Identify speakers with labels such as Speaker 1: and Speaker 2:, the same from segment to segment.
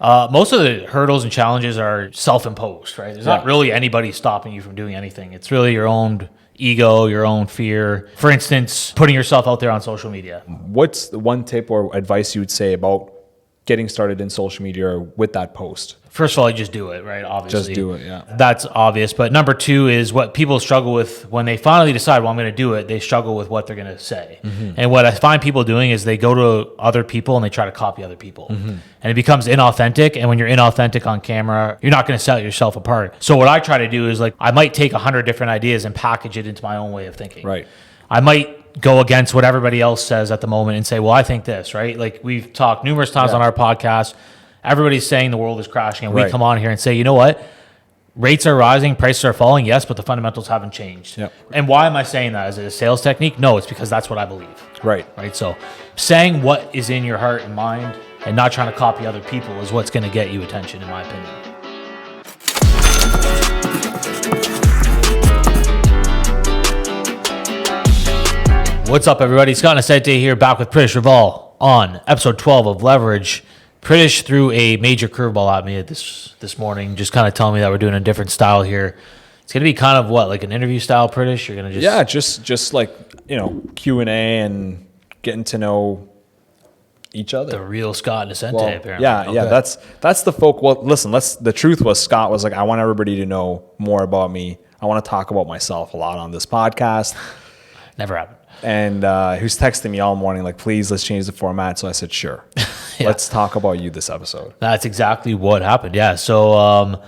Speaker 1: Most of the hurdles and challenges are self-imposed, right? There's not really anybody stopping you from doing anything. It's really your own ego, your own fear. For instance, putting yourself out there on social media.
Speaker 2: What's the one tip or advice you would say about getting started in social media with that post?
Speaker 1: First of all, you just do it, right? Obviously.
Speaker 2: Just do it, yeah.
Speaker 1: That's obvious. But number two is what people struggle with when they finally decide, well, I'm going to do it. They struggle with what they're going to say. And what I find people doing is they go to other people and they try to copy other people. And it becomes inauthentic. And when you're inauthentic on camera, you're not going to set yourself apart. So what I try to do is like, I might take 100 different ideas and package it into my own way of thinking.
Speaker 2: Right.
Speaker 1: I might go against what everybody else says at the moment and say, well, I think this, right? Like we've talked numerous times on our podcast. Everybody's saying the world is crashing, and we come on here and say, you know what? Rates are rising, prices are falling, yes, but the fundamentals haven't changed.
Speaker 2: Yep.
Speaker 1: And why am I saying that? Is it a sales technique? No, it's because that's what I believe.
Speaker 2: Right.
Speaker 1: Right. So saying what is in your heart and mind and not trying to copy other people is what's going to get you attention, in my opinion. What's up, everybody? Scott Nascente here, back with Pritish Raval on episode 12 of Leverage. Pritish threw a major curveball at me this morning, just kind of telling me that we're doing a different style here. It's going to be kind of what, like an interview style, Pritish? You're going to
Speaker 2: just like, Q&A and getting to know each other.
Speaker 1: The real Scott Nascente, apparently.
Speaker 2: Yeah, okay. That's the folk. Well, listen, the truth was Scott was like, I want everybody to know more about me. I want to talk about myself a lot on this podcast.
Speaker 1: Never happened.
Speaker 2: And he was texting me all morning, like, please, let's change the format. So I said, sure. Let's talk about you this episode.
Speaker 1: That's exactly what happened. Yeah. So,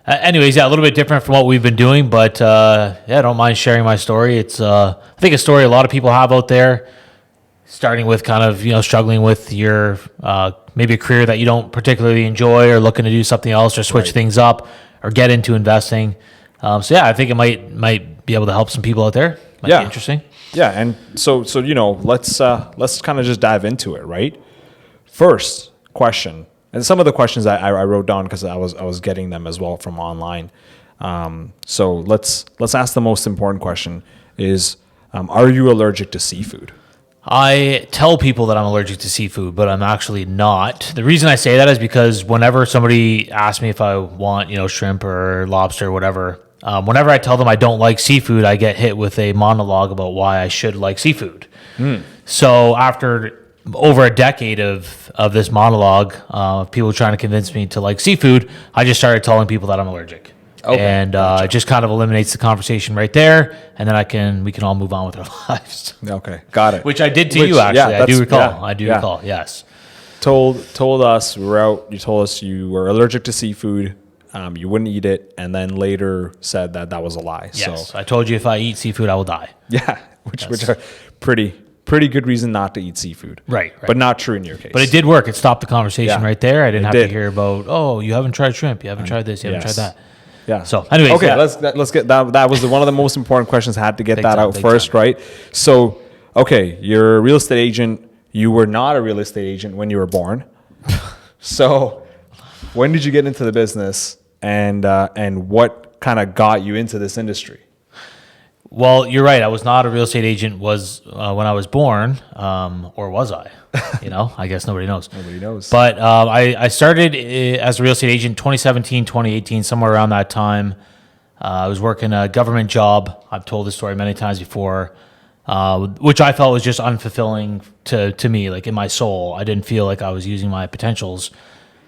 Speaker 1: anyways, a little bit different from what we've been doing, but I don't mind sharing my story. It's, I think, a story a lot of people have out there, starting with kind of, struggling with your, maybe a career that you don't particularly enjoy or looking to do something else or switch things up or get into investing. I think it might be able to help some people out there. Might be interesting.
Speaker 2: Yeah, and so let's kind of just dive into it, right? First question, and some of the questions I wrote down because I was getting them as well from online. So let's ask the most important question: is are you allergic to seafood?
Speaker 1: I tell people that I'm allergic to seafood, but I'm actually not. The reason I say that is because whenever somebody asks me if I want, shrimp or lobster or whatever, whenever I tell them I don't like seafood, I get hit with a monologue about why I should like seafood. So after over a decade of this monologue, people trying to convince me to like seafood, I just started telling people that I'm allergic. Okay, and it just kind of eliminates the conversation right there, and then we can all move on with our lives.
Speaker 2: Okay, got it.
Speaker 1: Which I did to you, actually. I do recall. I do recall. Yes.
Speaker 2: Told us we were out. You told us you were allergic to seafood. You wouldn't eat it, and then later said that was a lie.
Speaker 1: Yes,
Speaker 2: so
Speaker 1: I told you if I eat seafood, I will die.
Speaker 2: Yeah, which are pretty good reason not to eat seafood.
Speaker 1: Right.
Speaker 2: But not true in your case.
Speaker 1: But it did work. It stopped the conversation right there. I didn't have to hear about, oh, you haven't tried shrimp, you haven't tried this, you haven't tried that.
Speaker 2: Yeah.
Speaker 1: So, anyways,
Speaker 2: okay, let's get that. That was one of the most important questions. I had to get that out first, right? So, okay, you're a real estate agent. You were not a real estate agent when you were born. So, when did you get into the business, and what kind of got you into this industry?
Speaker 1: Well, you're right. I was not a real estate agent when I was born, or was I? I guess nobody knows.
Speaker 2: Nobody knows.
Speaker 1: But I started as a real estate agent 2017, 2018, somewhere around that time. I was working a government job. I've told this story many times before, which I felt was just unfulfilling to me, like in my soul. I didn't feel like I was using my potentials.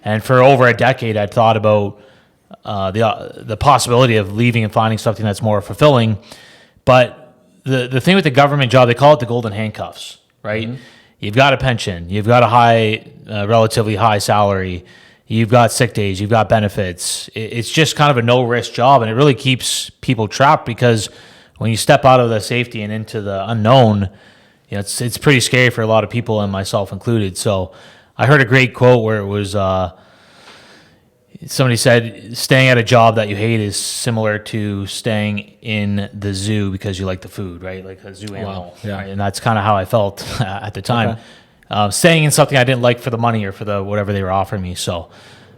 Speaker 1: And for over a decade, I'd thought about the possibility of leaving and finding something that's more fulfilling. But the thing with the government job, they call it the golden handcuffs, right? Mm-hmm. You've got a pension, you've got a relatively high salary, you've got sick days, you've got benefits. It's just kind of a no-risk job, and it really keeps people trapped because when you step out of the safety and into the unknown, it's pretty scary for a lot of people, and myself included. So I heard a great quote where it was somebody said, staying at a job that you hate is similar to staying in the zoo because you like the food, right? Like a zoo animal. Wow. Yeah. Right? And that's kind of how I felt at the time. Okay. Staying in something I didn't like for the money or for the whatever they were offering me. So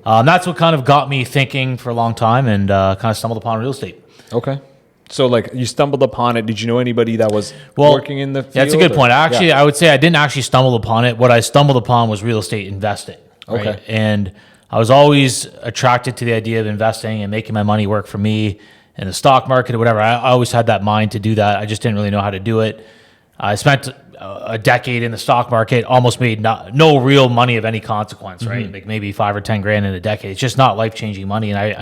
Speaker 1: that's what kind of got me thinking for a long time, and kind of stumbled upon real estate.
Speaker 2: Okay. So like you stumbled upon it. Did you know anybody that was working in the field?
Speaker 1: That's a good point. I would say I didn't actually stumble upon it. What I stumbled upon was real estate investing. Right?
Speaker 2: Okay.
Speaker 1: And I was always attracted to the idea of investing and making my money work for me in the stock market or whatever. I always had that mind to do that. I just didn't really know how to do it. I spent a decade in the stock market, almost made no real money of any consequence, right? Like maybe 5 or 10 grand in a decade. It's just not life-changing money. And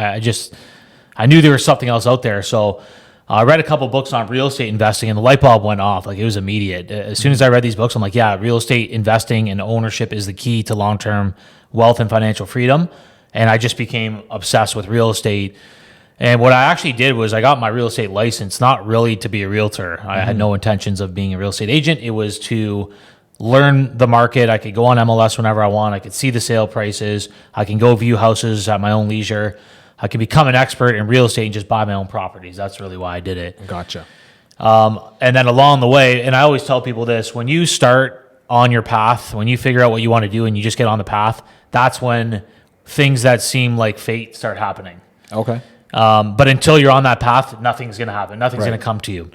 Speaker 1: I knew there was something else out there. So I read a couple books on real estate investing and the light bulb went off. Like it was immediate. As soon as I read these books, I'm like, yeah, real estate investing and ownership is the key to long-term wealth and financial freedom. And I just became obsessed with real estate. And what I actually did was I got my real estate license, not really to be a realtor. I had no intentions of being a real estate agent. It was to learn the market. I could go on MLS whenever I want. I could see the sale prices. I can go view houses at my own leisure. I could become an expert in real estate and just buy my own properties. That's really why I did it.
Speaker 2: Gotcha.
Speaker 1: And then along the way, and I always tell people this, when you start on your path, when you figure out what you want to do and you just get on the path, that's when things that seem like fate start happening.
Speaker 2: Okay.
Speaker 1: But until you're on that path, nothing's going to happen. Nothing's going to come to you.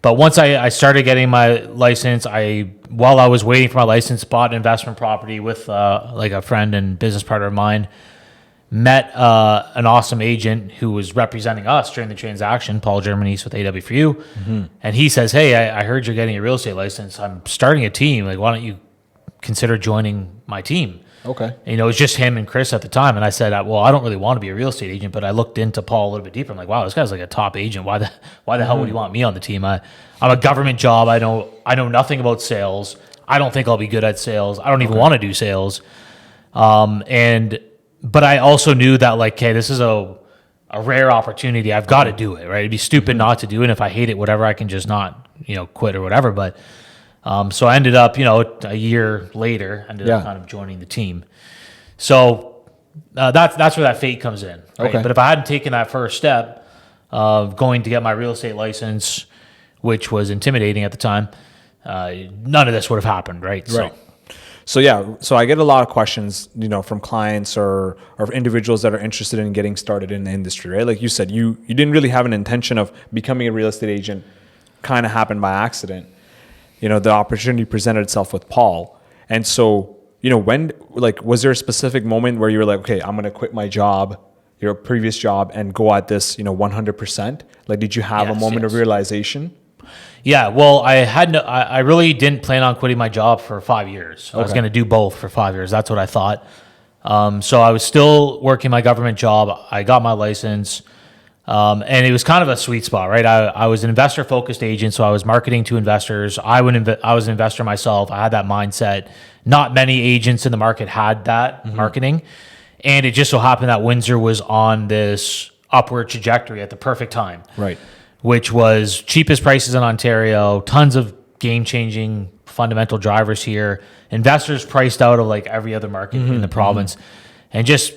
Speaker 1: But once I started getting my license, while I was waiting for my license, bought an investment property with like a friend and business partner of mine, met an awesome agent who was representing us during the transaction, Paul Germanese with AW for You. And he says, hey, I heard you're getting a real estate license. I'm starting a team. Like, why don't you consider joining my team?
Speaker 2: Okay.
Speaker 1: And, you know, it was just him and Chris at the time. And I said, well, I don't really want to be a real estate agent, but I looked into Paul a little bit deeper. I'm like, wow, this guy's like a top agent. Why the hell would he want me on the team? I'm a government job. I know nothing about sales. I don't think I'll be good at sales. I don't even want to do sales. But I also knew that, like, okay, this is a rare opportunity. I've got to do it, right? It'd be stupid not to do it. And if I hate it, whatever, I can just not, quit or whatever. But so I ended up, a year later, ended up kind of joining the team. So that's where that fate comes in. Right?
Speaker 2: Okay.
Speaker 1: But if I hadn't taken that first step of going to get my real estate license, which was intimidating at the time, none of this would have happened, right?
Speaker 2: Right. So I get a lot of questions, from clients or individuals that are interested in getting started in the industry, right? Like you said, you didn't really have an intention of becoming a real estate agent. Kind of happened by accident. The opportunity presented itself with Paul. And so, was there a specific moment where you were like, okay, I'm going to quit my job, your previous job, and go at this, 100%? Like, did you have a moment of realization?
Speaker 1: Yeah, well, I really didn't plan on quitting my job for 5 years. I was going to do both for 5 years. That's what I thought. So I was still working my government job. I got my license, and it was kind of a sweet spot, right? I was an investor-focused agent, so I was marketing to investors. I was an investor myself. I had that mindset. Not many agents in the market had that marketing, and it just so happened that Windsor was on this upward trajectory at the perfect time.
Speaker 2: Right.
Speaker 1: Which was cheapest prices in Ontario, tons of game-changing fundamental drivers here, investors priced out of like every other market in the province, and just,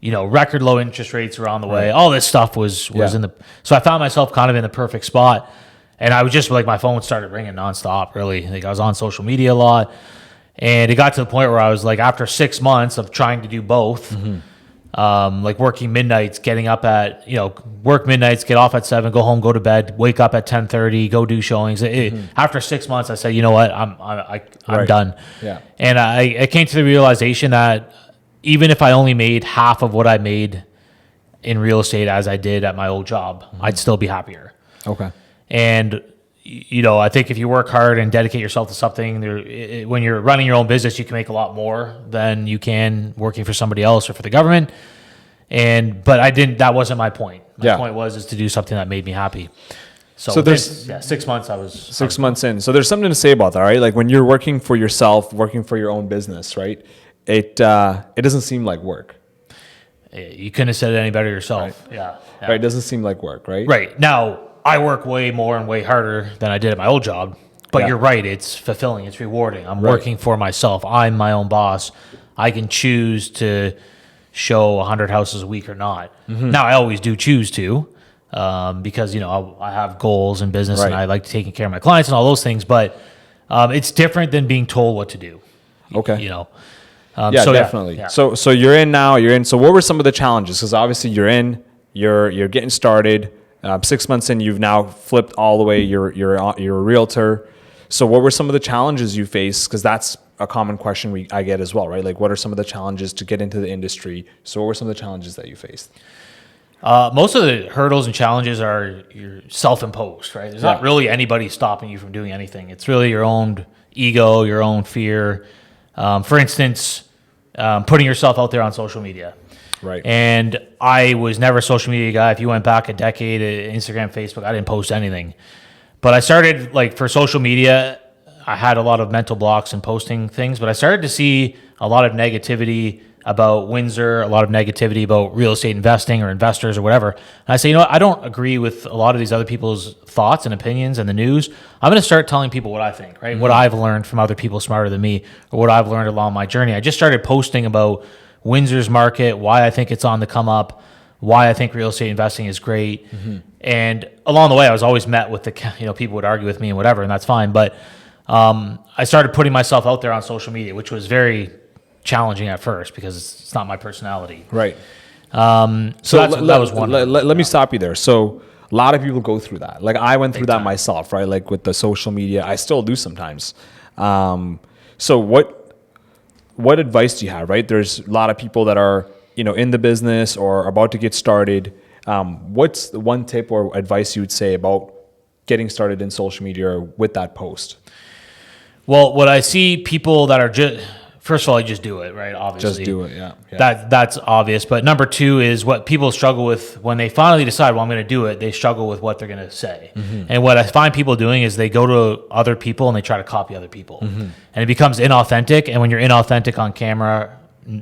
Speaker 1: record low interest rates around the way. All this stuff was in the, so I found myself kind of in the perfect spot, and I was just like, my phone started ringing nonstop, really. Like I was on social media a lot, and it got to the point where I was like, after 6 months of trying to do both, like working midnights, getting up at, work midnights, get off at 7, go home, go to bed, wake up at 10:30, go do showings. After 6 months, I said, you know what, I'm done.
Speaker 2: Yeah.
Speaker 1: And I came to the realization that even if I only made half of what I made in real estate as I did at my old job, I'd still be happier.
Speaker 2: Okay.
Speaker 1: And I think if you work hard and dedicate yourself to something, when you're running your own business, you can make a lot more than you can working for somebody else or for the government. But I didn't. That wasn't my point. My point was to do something that made me happy. So there's 6 months. I was
Speaker 2: 6 months in. So there's something to say about that, right? Like when you're working for yourself, working for your own business, right? It doesn't seem like work.
Speaker 1: You couldn't have said it any better yourself.
Speaker 2: Right.
Speaker 1: Yeah.
Speaker 2: Right. It doesn't seem like work, right?
Speaker 1: Right. Now, I work way more and way harder than I did at my old job, but you're right. It's fulfilling. It's rewarding. I'm working for myself. I'm my own boss. I can choose to show 100 houses a week or not. Now, I always do choose to because, I have goals in business and I like taking care of my clients and all those things, but it's different than being told what to do.
Speaker 2: Okay.
Speaker 1: Definitely.
Speaker 2: Yeah. So you're in now. So what were some of the challenges? Because obviously you're getting started. 6 months in, you've now flipped all the way. You're a realtor. So what were some of the challenges you faced? Because that's a common question I get as well, right? Like, what are some of the challenges to get into the industry? So what were some of the challenges that you faced?
Speaker 1: Most of the hurdles and challenges are your self-imposed, right? There's not
Speaker 2: Yeah.
Speaker 1: really anybody stopping you from doing anything. It's really your own ego, your own fear. For instance, putting yourself out there on social media.
Speaker 2: Right.
Speaker 1: And I was never a social media guy. If you went back a decade, Instagram, Facebook, I didn't post anything. But I started, like, for social media, I had a lot of mental blocks in posting things, but I started to see a lot of negativity about Windsor, a lot of negativity about real estate investing or investors or whatever. And I say, you know what? I don't agree with a lot of these other people's thoughts and opinions and the news. I'm going to start telling people what I think, right? What I've learned from other people smarter than me, or what I've learned along my journey. I just started posting about Windsor's market, why I think it's on the come up, why I think real estate investing is great. And along the way, I was always met with people would argue with me and whatever, and that's fine. But I started putting myself out there on social media, which was very challenging at first because it's not my personality.
Speaker 2: Right.
Speaker 1: So that was one.
Speaker 2: Let me stop you there. So a lot of people go through that. Like, I went through that myself, right? Like, with the social media, I still do sometimes. So what advice do you have, right? There's a lot of people that are, in the business or about to get started. What's the one tip or advice you would say about getting started in social media with that post?
Speaker 1: Well, what I see people that are just, first of all, you just do it, right? Obviously.
Speaker 2: Just do it, yeah.
Speaker 1: That's obvious. But number two is what people struggle with when they finally decide, well, I'm going to do it, they struggle with what they're going to say. And what I find people doing is they go to other people and they try to copy other people. And it becomes inauthentic. And when you're inauthentic on camera,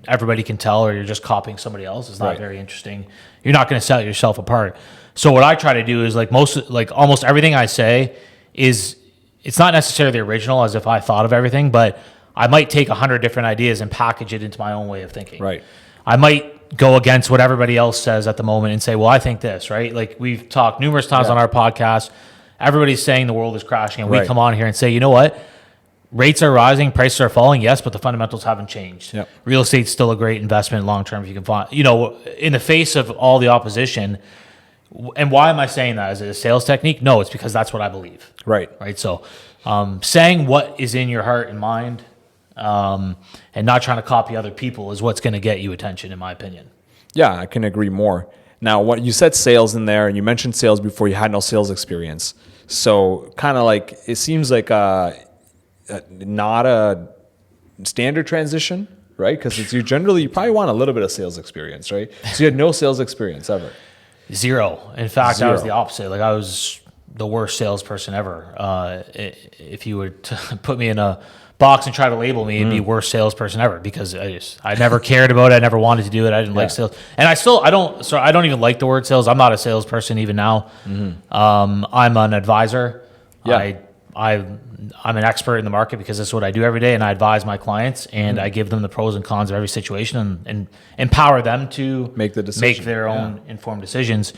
Speaker 1: everybody can tell, or you're just copying somebody else. It's not very interesting. You're not going to sell yourself apart. So what I try to do is almost everything I say is, it's not necessarily the original as if I thought of everything, but I might take 100 different ideas and package it into my own way of thinking.
Speaker 2: Right.
Speaker 1: I might go against what everybody else says at the moment and say, well, I think this, right? Like, we've talked numerous times on our podcast. Everybody's saying the world is crashing, and we come on here and say, you know what? Rates are rising, prices are falling, yes, but the fundamentals haven't changed.
Speaker 2: Yep.
Speaker 1: Real estate's still a great investment long term if you can find, in the face of all the opposition. And why am I saying that? Is it a sales technique? No, it's because that's what I believe.
Speaker 2: Right.
Speaker 1: Right. So saying what is in your heart and mind and not trying to copy other people is what's going to get you attention, in my opinion.
Speaker 2: Yeah, I can agree more. Now, what you said sales in there, and you mentioned sales before, you had no sales experience. So kind of like, it seems like not a standard transition, right? Because you probably want a little bit of sales experience, right? So you had no sales experience ever.
Speaker 1: Zero. In fact, I was
Speaker 2: Zero.
Speaker 1: the opposite. Like, I was the worst salesperson ever. If you were to put me in a box and try to label me, it'd be worst salesperson ever, because I never cared about it. I never wanted to do it. I didn't like sales, and I don't even like the word sales. I'm not a salesperson even now. I'm an advisor.
Speaker 2: Yeah.
Speaker 1: I'm an expert in the market because that's what I do every day, and I advise my clients, and I give them the pros and cons of every situation, and empower them to
Speaker 2: Make the decision.
Speaker 1: make their own informed decisions.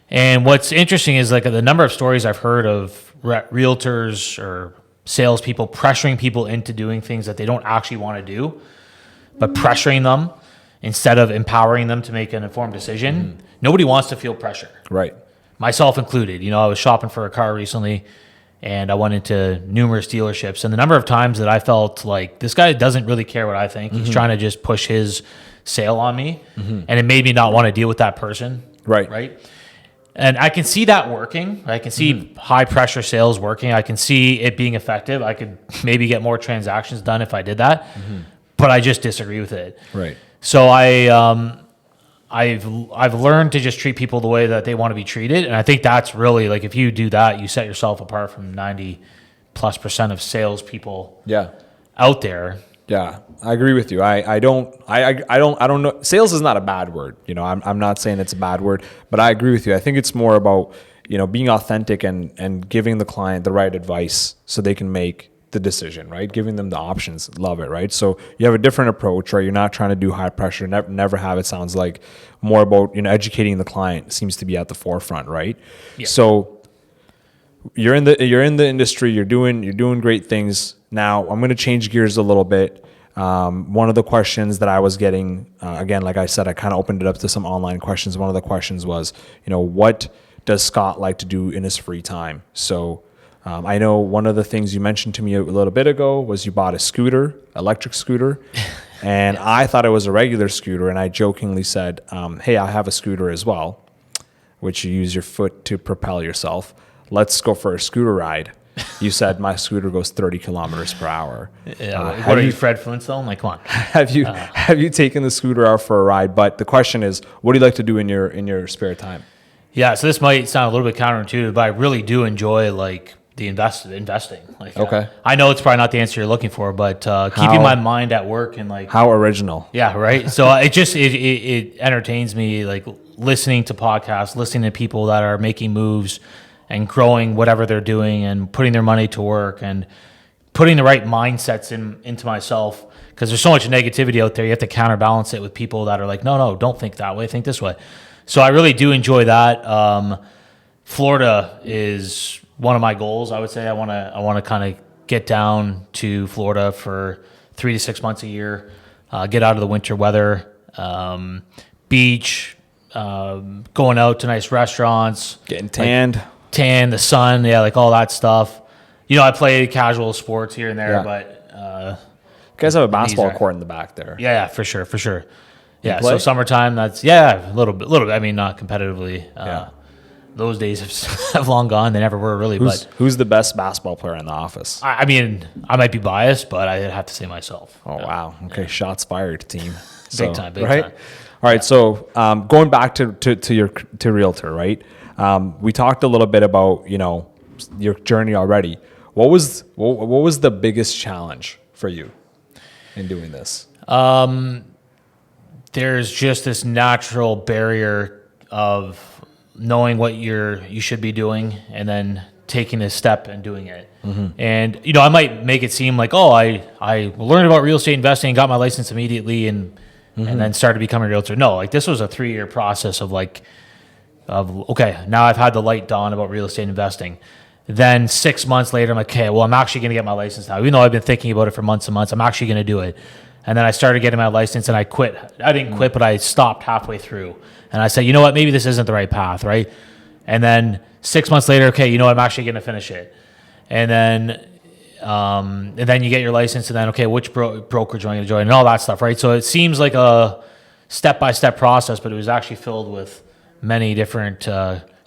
Speaker 1: And what's interesting is, like, the number of stories I've heard of realtors or salespeople pressuring people into doing things that they don't actually want to do, but pressuring them instead of empowering them to make an informed decision. Nobody wants to feel pressure,
Speaker 2: Right.
Speaker 1: myself included. I was shopping for a car recently, and I went into numerous dealerships, and the number of times that I felt like, this guy doesn't really care what I think. He's trying to just push his sale on me, and it made me not want to deal with that person. Right. And I can see that working. I can see high pressure sales working. I can see it being effective. I could maybe get more transactions done if I did that, but I just disagree with it.
Speaker 2: Right.
Speaker 1: So I've learned to just treat people the way that they want to be treated, and I think that's really, like, if you do that, you set yourself apart from 90+% of salespeople
Speaker 2: Yeah.
Speaker 1: out there.
Speaker 2: Yeah, I agree with you. I don't know. Sales is not a bad word. I'm not saying it's a bad word, but I agree with you. I think it's more about, being authentic and giving the client the right advice so they can make the decision, right? Giving them the options. Love it, right? So you have a different approach, right? You're not trying to do high pressure. Never have. It sounds like more about, educating the client seems to be at the forefront, right?
Speaker 1: Yeah.
Speaker 2: So you're in the industry. You're doing great things. Now I'm going to change gears a little bit. One of the questions that I was getting, again, like I said, I kind of opened it up to some online questions. One of the questions was, what does Scott like to do in his free time? So I know one of the things you mentioned to me a little bit ago was you bought a scooter, electric scooter, and I thought it was a regular scooter, and I jokingly said, hey, I have a scooter as well, which you use your foot to propel yourself. Let's go for a scooter ride. You said my scooter goes 30 kilometers per hour.
Speaker 1: What are you, Fred Flintstone? Like, come on.
Speaker 2: Have you taken the scooter out for a ride? But the question is, what do you like to do in your spare time?
Speaker 1: Yeah, so this might sound a little bit counterintuitive, but I really do enjoy like the investing. Like,
Speaker 2: Okay.
Speaker 1: I know it's probably not the answer you're looking for, but keeping my mind at work and like,
Speaker 2: How original.
Speaker 1: yeah, right. So it entertains me, like listening to podcasts, listening to people that are making moves and growing whatever they're doing and putting their money to work and putting the right mindsets into myself. Because there's so much negativity out there, you have to counterbalance it with people that are like, no, don't think that way, think this way. So I really do enjoy that. Florida is one of my goals. I would say I want to kind of get down to Florida for 3 to 6 months a year, get out of the winter weather, beach, going out to nice restaurants,
Speaker 2: Getting tanned.
Speaker 1: tan, the sun, yeah, like all that stuff. You know, I play casual sports here and there,
Speaker 2: Yeah.
Speaker 1: but
Speaker 2: You guys have a basketball
Speaker 1: are-
Speaker 2: court in the back there.
Speaker 1: yeah, for sure. Yeah,
Speaker 2: play?
Speaker 1: so summertime, that's a little bit. I mean, not competitively.
Speaker 2: Yeah.
Speaker 1: Those days have long gone. They never were really.
Speaker 2: Who's the best basketball player in the office?
Speaker 1: I mean, I might be biased, but I'd have to say myself.
Speaker 2: Oh, wow. Okay, shots fired, team.
Speaker 1: Big time.
Speaker 2: All right, so going back to Realtor, right? We talked a little bit about, your journey already. What was the biggest challenge for you in doing this?
Speaker 1: There's just this natural barrier of knowing what you should be doing and then taking a step and doing it. And I might make it seem like, oh, I learned about real estate investing, got my license immediately, and then started becoming a realtor. No, like this was a 3-year process of okay, now I've had the light dawn about real estate investing. Then 6 months later, I'm like, okay, well, I'm actually going to get my license now. Even though I've been thinking about it for months and months, I'm actually going to do it. And then I started getting my license and I quit. I didn't quit, but I stopped halfway through. And I said, you know what, maybe this isn't the right path, right? And then 6 months later, okay, I'm actually going to finish it. And then you get your license, and then, okay, which brokerage am I going to join, and all that stuff, right? So it seems like a step-by-step process, but it was actually filled with many different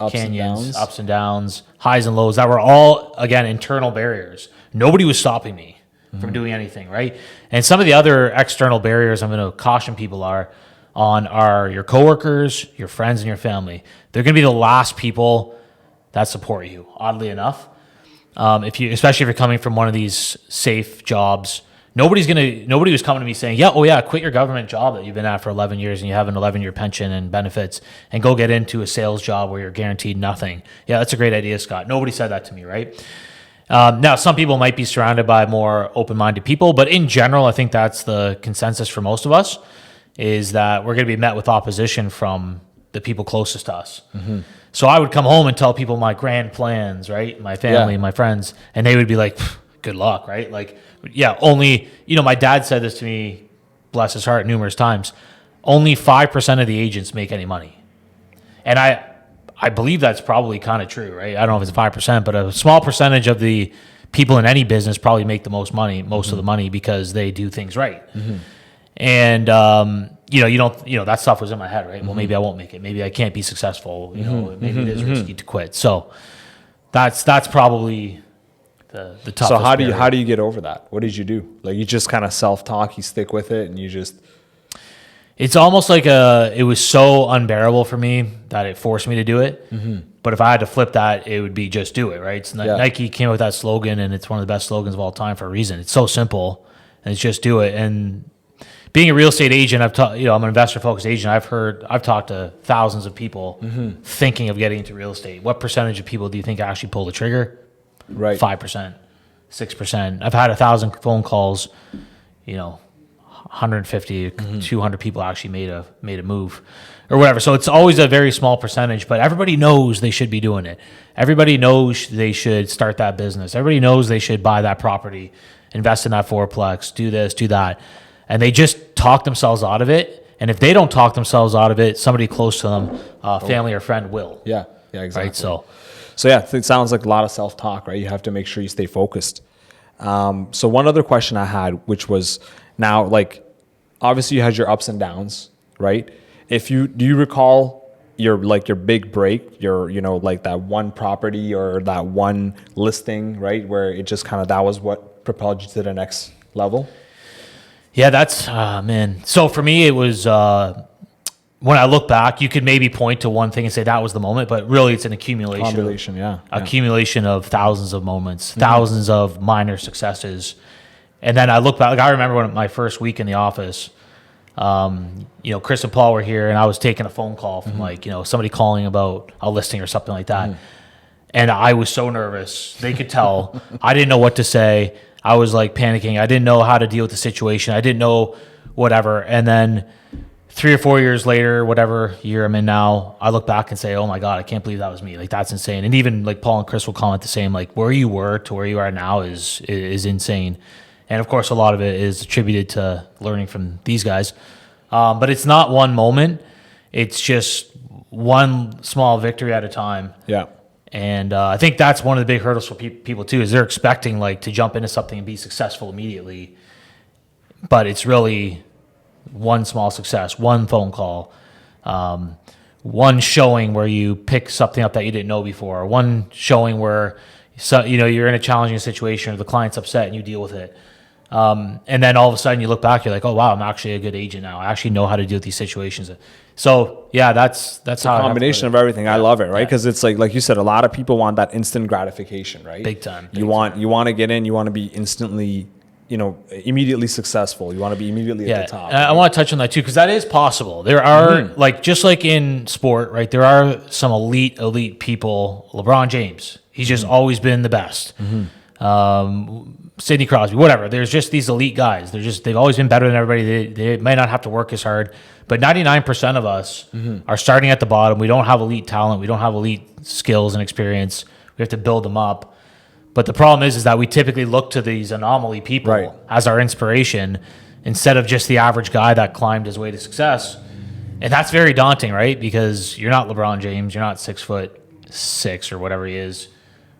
Speaker 1: canyons, ups and downs, highs and lows that were all, again, internal barriers. Nobody was stopping me from doing anything, right? And some of the other external barriers I'm going to caution people are your coworkers, your friends, and your family. They're going to be the last people that support you, oddly enough. Especially if you're coming from one of these safe jobs, nobody was coming to me saying, quit your government job that you've been at for 11 years and you have an 11-year pension and benefits and go get into a sales job where you're guaranteed nothing. Yeah, that's a great idea, Scott. Nobody said that to me, right? Now, some people might be surrounded by more open-minded people, but in general, I think that's the consensus for most of us, is that we're going to be met with opposition from the people closest to us. So I would come home and tell people my grand plans, right? My family, my friends, and they would be like, good luck, right? Like, yeah, only, my dad said this to me, bless his heart, numerous times. Only 5% of the agents make any money. And I believe that's probably kind of true, right? I don't know if it's 5%, but a small percentage of the people in any business probably make the most money, most of the money, because they do things right. And, that stuff was in my head, right? Well, maybe I won't make it. Maybe I can't be successful. Maybe it is risky to quit. So that's probably the toughest.
Speaker 2: So how
Speaker 1: barrier.
Speaker 2: do you get over that? What did you do? Like, you just kind of self-talk, you stick with it, and you just...
Speaker 1: It's almost like it was so unbearable for me that it forced me to do it. But if I had to flip that, it would be just do it, right? So Nike came up with that slogan, and it's one of the best slogans of all time for a reason. It's so simple, and it's just do it. And being a real estate agent, I'm an investor-focused agent. I've talked to thousands of people thinking of getting into real estate. What percentage of people do you think actually pull the trigger?
Speaker 2: Right.
Speaker 1: 5%, 6%. I've had 1,000 phone calls, 150, 200 people actually made a move or whatever. So it's always a very small percentage, but everybody knows they should be doing it. Everybody knows they should start that business. Everybody knows they should buy that property, invest in that fourplex, do this, do that. And they just talk themselves out of it. And if they don't talk themselves out of it, somebody close to them, family or friend will.
Speaker 2: Yeah, exactly.
Speaker 1: Right.
Speaker 2: So yeah, it sounds like a lot of self-talk, right? You have to make sure you stay focused. So one other question I had, which was now, like, obviously you had your ups and downs, right? Do you recall your big break, like that one property or that one listing, right? Where it just kind of, that was what propelled you to the next level?
Speaker 1: Yeah, that's man. So for me, it was when I look back, you could maybe point to one thing and say that was the moment, but really it's an accumulation. Accumulation of thousands of moments, thousands of minor successes. And then I look back, like I remember when my first week in the office, Chris and Paul were here and I was taking a phone call from somebody calling about a listing or something like that. And I was so nervous. They could tell. I didn't know what to say. I was like panicking. I didn't know how to deal with the situation. I didn't know whatever. And then 3 or 4 years later, whatever year I'm in now, I look back and say, oh my God, I can't believe that was me. Like, that's insane. And even like Paul and Chris will comment the same, like where you were to where you are now is insane. And of course, a lot of it is attributed to learning from these guys. But it's not one moment. It's just one small victory at a time.
Speaker 2: Yeah.
Speaker 1: And I think that's one of the big hurdles for people too, is they're expecting like to jump into something and be successful immediately. But it's really one small success, one phone call, one showing where you pick something up that you didn't know before, one showing where you're in a challenging situation or the client's upset and you deal with it. And then all of a sudden you look back, you're like, oh wow, I'm actually a good agent now. I actually know how to deal with these situations. So yeah, that's how
Speaker 2: a combination of everything. Yeah. I love it, right? Because it's like you said, a lot of people want that instant gratification, right?
Speaker 1: Big time.
Speaker 2: You want to get in, you want to be instantly, immediately successful. You want to be immediately at the top.
Speaker 1: Right? I want to touch on that too, because that is possible. There are just like in sport, right? There are some elite people. LeBron James, he's just always been the best. Sidney Crosby, whatever. There's just these elite guys. They've always been better than everybody. They might not have to work as hard, but 99% of us are starting at the bottom. We don't have elite talent. We don't have elite skills and experience. We have to build them up. But the problem is that we typically look to these anomaly people as our inspiration instead of just the average guy that climbed his way to success. And that's very daunting, right? Because you're not LeBron James. You're not 6'6" or whatever he is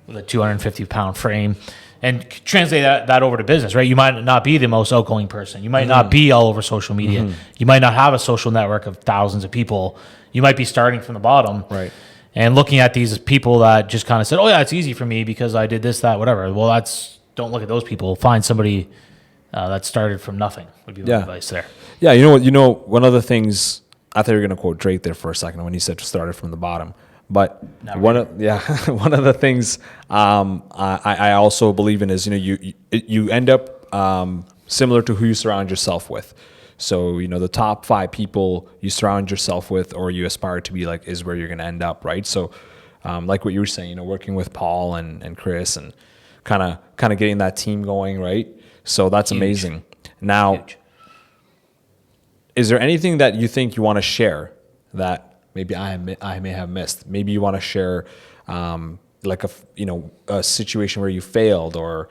Speaker 1: with a 250-pound frame. And translate that over to business, right? You might not be the most outgoing person. You might not be all over social media. You might not have a social network of thousands of people. You might be starting from the bottom.
Speaker 2: Right.
Speaker 1: And looking at these people that just kind of said, oh yeah, it's easy for me because I did this, that, whatever. Well, don't look at those people. Find somebody that started from nothing would be my advice there.
Speaker 2: Yeah, one of the things, I thought you were going to quote Drake there for a second when you said started from the bottom. But one of the things I also believe in is you end up similar to who you surround yourself with. So the top 5 people you surround yourself with or you aspire to be like is where you're going to end up, right? So like what you were saying, working with Paul and Chris and kind of getting that team going, right? So that's huge. Amazing. Now, is there anything that you think you want to share that maybe I may have missed? Maybe you want to share like a situation where you failed or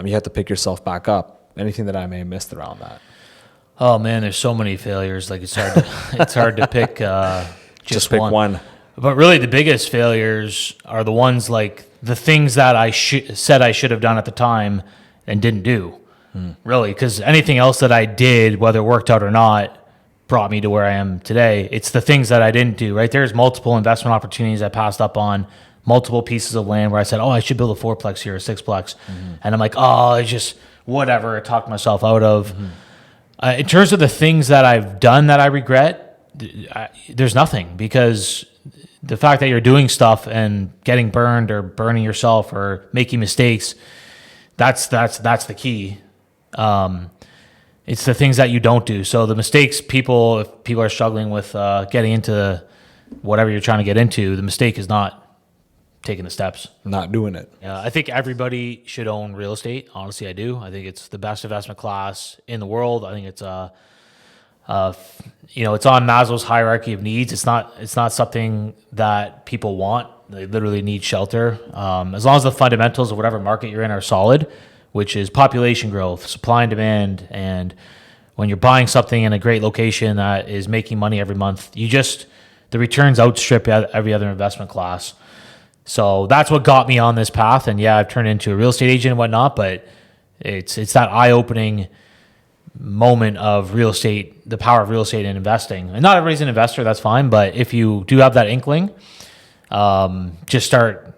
Speaker 2: you had to pick yourself back up. Anything that I may have missed around that?
Speaker 1: Oh man, there's so many failures. Like it's hard to pick just pick one. But really, the biggest failures are the ones like the things that I said I should have done at the time and didn't do. Really, because anything else that I did, whether it worked out or not, brought me to where I am today. It's the things that I didn't do, right? There's multiple investment opportunities I passed up on, multiple pieces of land where I said, oh, I should build a 4-plex here, a 6-plex. And I'm like, oh, it's just whatever. I talked myself out of. In terms of the things that I've done that I regret, there's nothing, because the fact that you're doing stuff and getting burned or burning yourself or making mistakes, that's the key. It's the things that you don't do. So the mistakes if people are struggling with getting into whatever you're trying to get into, the mistake is not taking the steps.
Speaker 2: Not doing it.
Speaker 1: I think everybody should own real estate. Honestly, I do. I think it's the best investment class in the world. I think it's it's on Maslow's hierarchy of needs. It's not something that people want. They literally need shelter. As long as the fundamentals of whatever market you're in are solid, which is population growth, supply and demand, and when you're buying something in a great location that is making money every month, the returns outstrip every other investment class. So that's what got me on this path. And yeah, I've turned into a real estate agent and whatnot, but it's that eye-opening moment of real estate, the power of real estate and investing. And not everybody's an investor, that's fine. But if you do have that inkling, just start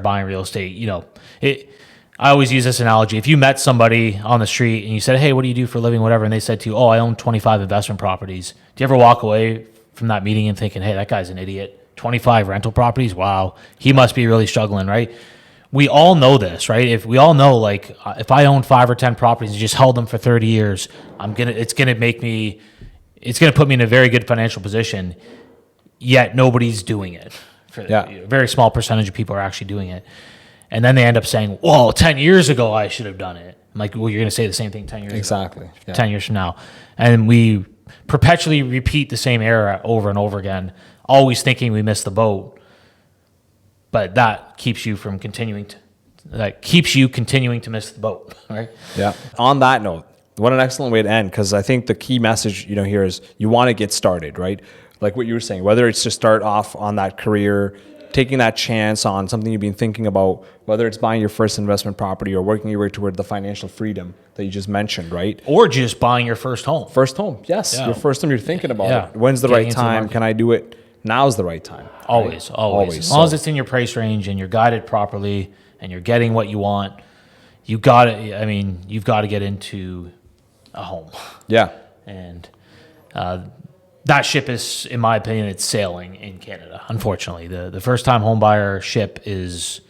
Speaker 1: buying real estate. You know, I always use this analogy. If you met somebody on the street and you said, hey, what do you do for a living, whatever, and they said to you, oh, I own 25 investment properties. Do you ever walk away from that meeting and thinking, hey, that guy's an idiot? 25 rental properties? Wow. He must be really struggling, right? We all know this, right? If we all know, like, if I own 5 or 10 properties and just held them for 30 years, it's going to put me in a very good financial position, yet nobody's doing it. A very small percentage of people are actually doing it. And then they end up saying, well, 10 years ago, I should have done it. I'm like, well, you're going to say the same thing 10 years
Speaker 2: Exactly.
Speaker 1: ago.
Speaker 2: Yeah.
Speaker 1: 10 years from now. And we perpetually repeat the same error over and over again, always thinking we missed the boat. But that keeps you continuing to miss the boat, right?
Speaker 2: Yeah. On that note, what an excellent way to end, because I think the key message, here is you want to get started, right? Like what you were saying, whether it's to start off on that career, taking that chance on something you've been thinking about, whether it's buying your first investment property or working your way toward the financial freedom that you just mentioned, right?
Speaker 1: Or just buying your first home.
Speaker 2: First home, yes.
Speaker 1: Yeah.
Speaker 2: Your first home, you're thinking about
Speaker 1: Yeah.
Speaker 2: it. When's the
Speaker 1: Getting
Speaker 2: right
Speaker 1: into the
Speaker 2: time?
Speaker 1: market.
Speaker 2: Can I do it? Now's the right time. right?
Speaker 1: Always. As long as it's in your price range and you're guided properly and you're getting what you want, you've got to get into a home.
Speaker 2: Yeah.
Speaker 1: And that ship is, in my opinion, it's sailing in Canada. Unfortunately, the first time home buyer ship is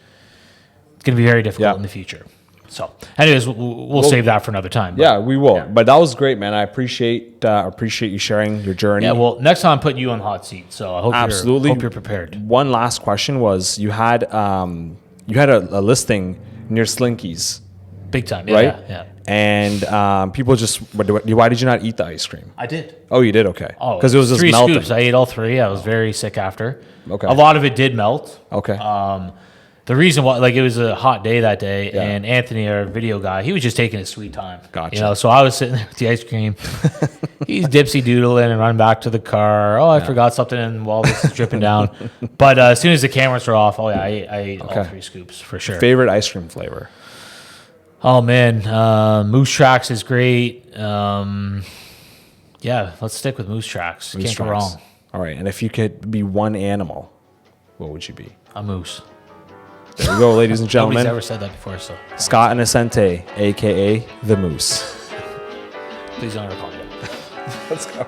Speaker 1: going to be very difficult in the future. So, anyways, we'll save that for another time.
Speaker 2: Yeah, we will. Yeah. But that was great, man. I appreciate you sharing your journey.
Speaker 1: Yeah. Well, next time I'm putting you on the hot seat, so I hope hope you're prepared.
Speaker 2: One last question was you had a listing near Slinky's,
Speaker 1: Big time,
Speaker 2: right?
Speaker 1: Yeah.
Speaker 2: And people just, why did you not eat the ice cream?
Speaker 1: I did.
Speaker 2: Oh, you did? Okay.
Speaker 1: Oh,
Speaker 2: because it was just
Speaker 1: 3
Speaker 2: melting.
Speaker 1: scoops. I ate all 3. I was very sick after.
Speaker 2: Okay.
Speaker 1: A lot of it did melt.
Speaker 2: Okay.
Speaker 1: The reason why, like, it was a hot day that day, and Anthony, our video guy, he was just taking his sweet time.
Speaker 2: Gotcha.
Speaker 1: So I was sitting there with the ice cream. He's dipsy doodling and running back to the car. Oh, I forgot something, and while this is dripping down. But as soon as the cameras were off, I ate all 3 scoops for sure.
Speaker 2: Favorite ice cream flavor?
Speaker 1: Oh man, Moose Tracks is great. Yeah, let's stick with Moose Tracks. Can't go wrong.
Speaker 2: All right, and if you could be one animal, what would you be?
Speaker 1: A moose.
Speaker 2: There you go, ladies and gentlemen.
Speaker 1: Nobody's ever said that before, so.
Speaker 2: Scott Innocente, a.k.a. The Moose.
Speaker 1: Please don't ever call me that.
Speaker 2: Let's go.